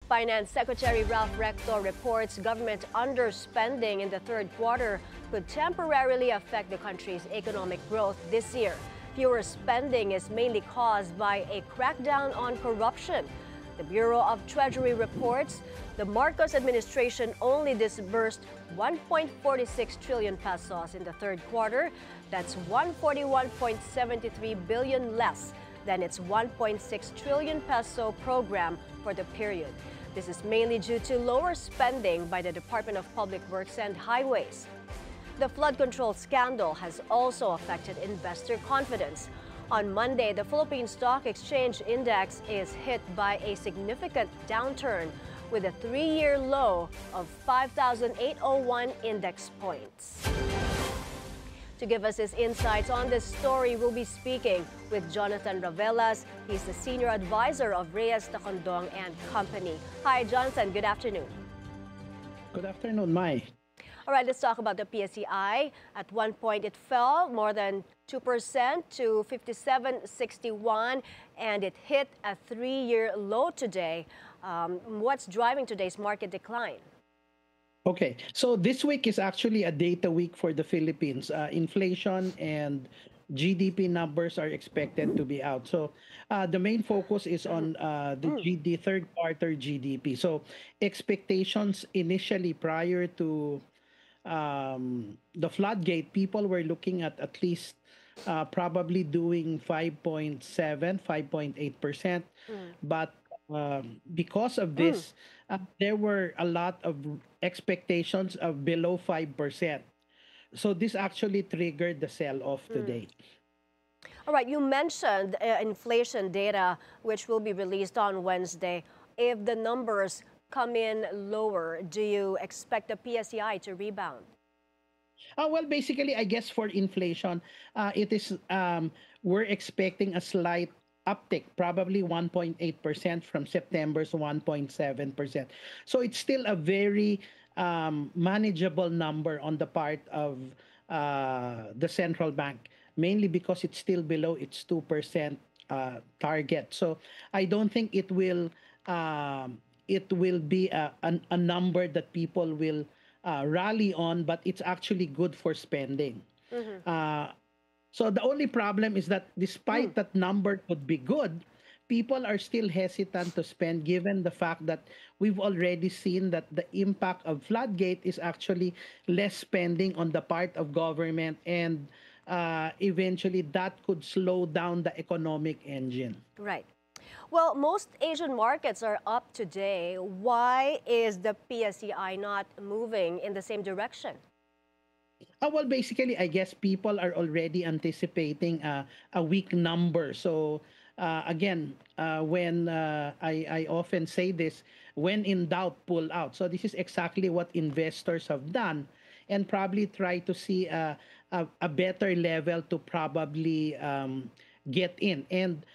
Finance Secretary Ralph Recto reports government underspending in the third quarter could temporarily affect the country's economic growth this year. Fewer spending is mainly caused by a crackdown on corruption. The Bureau of Treasury reports the Marcos administration only disbursed 1.46 trillion pesos in the third quarter. That's 141.73 billion less than its 1.6 trillion peso program for the period. This is mainly due to lower spending by the Department of Public Works and Highways. The flood control scandal has also affected investor confidence. On Monday, the Philippine Stock Exchange Index is hit by a significant downturn with a three-year low of 5,801 index points. To give us his insights on this story, we'll be speaking with Jonathan Ravelas. He's the senior advisor of Reyes Tacondong and Company. Hi, Jonathan. Good afternoon. Good afternoon, Mai. All right, let's talk about the PSEI. At one point, it fell more than 2% to 57.61, and it hit a three-year low today. What's driving today's market decline? Okay, so this week is actually a data week for the Philippines. Inflation and GDP numbers are expected to be out. So the main focus is on the third quarter GDP. So expectations initially prior to the floodgate, people were looking at least probably doing 5.7, 5.8%. But because of this, there were a lot of expectations of below 5%. So this actually triggered the sell-off today. All right, you mentioned inflation data, which will be released on Wednesday. If the numbers come in lower, do you expect the PSEI to rebound? Well, basically, I guess for inflation, it is we're expecting a slight uptick, probably 1.8% from September's 1.7%. So it's still a very manageable number on the part of the central bank, mainly because it's still below its 2% target. So I don't think it will be a number that people will rally on, but it's actually good for spending. So the only problem is that despite that number could be good, people are still hesitant to spend given the fact that we've already seen that the impact of floodgate is actually less spending on the part of government, and eventually that could slow down the economic engine. Right. Well, most Asian markets are up today. Why is the PSEI not moving in the same direction? Well, basically, I guess people are already anticipating a weak number. So, again, when I often say this, when in doubt, pull out. So this is exactly what investors have done, and probably try to see a better level to probably get in. And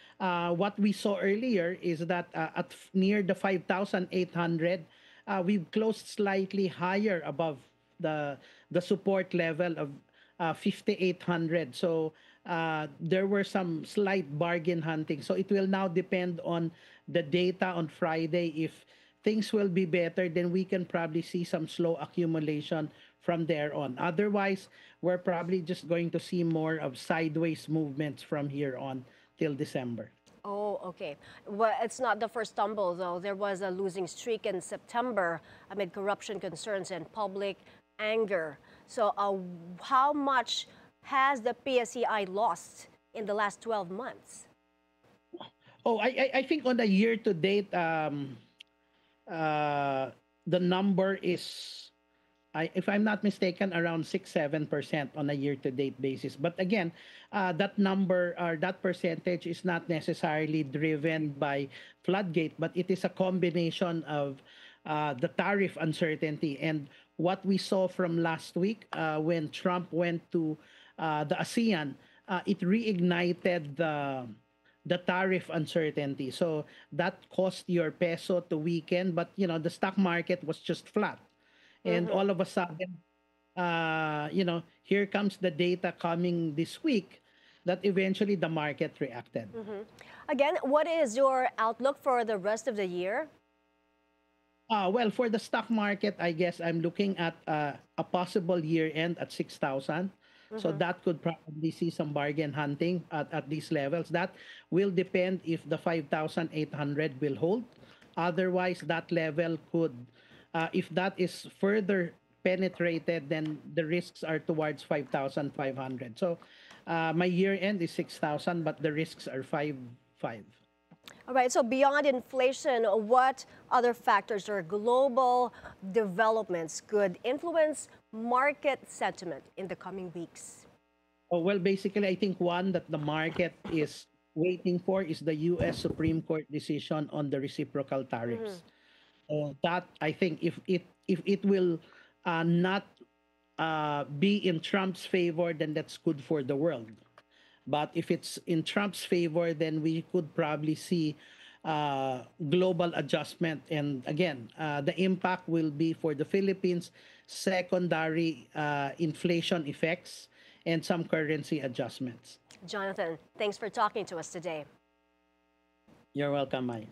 what we saw earlier is that at near the 5,800, we've closed slightly higher above the support level of 5,800. So there were some slight bargain hunting. So it will now depend on the data on Friday. If things will be better, then we can probably see some slow accumulation from there on. Otherwise, we're probably just going to see more of sideways movements from here on till December. Oh, okay. Well, it's not the first stumble, though. There was a losing streak in September amid corruption concerns and public anger. So how much has the PSEI lost in the last 12 months? Oh, I think on the year-to-date, the number is, if I'm not mistaken, around 6-7% on a year-to-date basis. But again, that number or that percentage is not necessarily driven by floodgate, but it is a combination of the tariff uncertainty and what we saw from last week when Trump went to the ASEAN. It reignited the tariff uncertainty. So that caused your peso to weaken, but the stock market was just flat. And all of a sudden, here comes the data coming this week that eventually the market reacted. Again, what is your outlook for the rest of the year? Well, for the stock market, I guess I'm looking at a possible year end at 6,000. So Hmm. that could probably see some bargain hunting at these levels. That will depend if the 5,800 will hold. Otherwise, that level could, if that is further penetrated, then the risks are towards 5,500. So my year end is 6,000, but the risks are 5. All right, so beyond inflation, what other factors or global developments could influence market sentiment in the coming weeks? Oh, well, basically, I think one that the market is waiting for is the U.S. Supreme Court decision on the reciprocal Hmm. tariffs. That I think if it will not be in Trump's favor, then that's good for the world. But if it's in Trump's favor, then we could probably see global adjustment. And again, the impact will be for the Philippines, secondary inflation effects, and some currency adjustments. Jonathan, thanks for talking to us today. You're welcome, Maya.